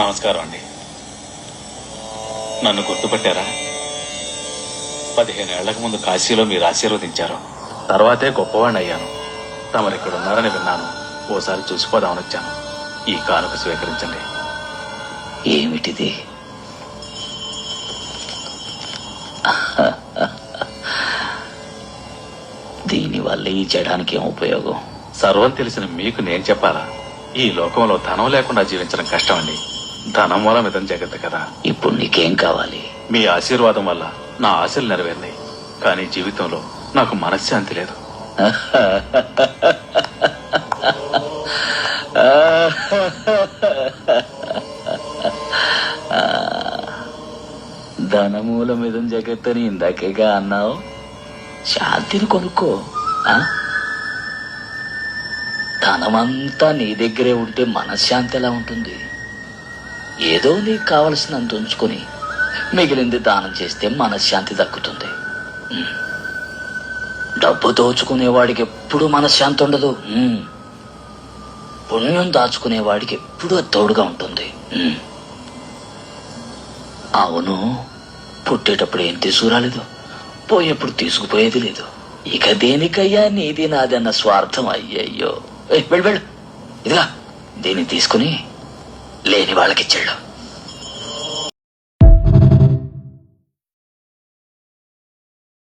నమస్కారం అండి. నన్ను గుర్తుపట్టారా? 15 ఏళ్లకు ముందు కాశీలో మీరు ఆశీర్వదించారు. తర్వాతే గొప్పవాణ్ణి అయ్యాను. తమరు ఇక్కడ ఉన్నారని విన్నాను. ఓసారి చూసిపోదామని వచ్చాను. ఈ కానుక స్వీకరించండి. ఏమిటిది? దీనివల్ల ఈ చేయడానికి ఏం ఉపయోగం? సర్వం తెలిసిన మీకు నేను చెప్పాలా? ఈ లోకంలో ధనం లేకుండా జీవించడం కష్టం అండి. ధనం మూలం ఇదం జగత్తు కదా. ఇప్పుడు నీకేం కావాలి? మీ ఆశీర్వాదం వల్ల నా ఆశలు నెరవేరినాయి. కానీ జీవితంలో నాకు మనశ్శాంతి లేదు. ధనమూలం ఇదం జగత్తని ఇందాకేగా అన్నావు. శాంతిని కొనుక్కో. ధనమంతా నీ దగ్గరే ఉంటే మనశ్శాంతి ఎలా ఉంటుంది? ఏదో నీకు కావలసినంత ఉంచుకొని మిగిలింది దానం చేస్తే మనశ్శాంతి దక్కుతుంది. డబ్బు దోచుకునేవాడికి ఎప్పుడు మనశ్శాంతి ఉండదు. పుణ్యం దాచుకునేవాడికి ఎప్పుడూ తోడుగా ఉంటుంది. అవును, పుట్టేటప్పుడు ఏం తీసుకురాలేదు, పోయేప్పుడు తీసుకుపోయేది లేదు. ఇక దేనికయ్యా నీది నాదన్న స్వార్థం? అయ్యయ్యో, వెళ్ళు వెళ్ళు. ఇదిగా దీన్ని తీసుకుని లేని వాళ్ళకిచ్చాడు.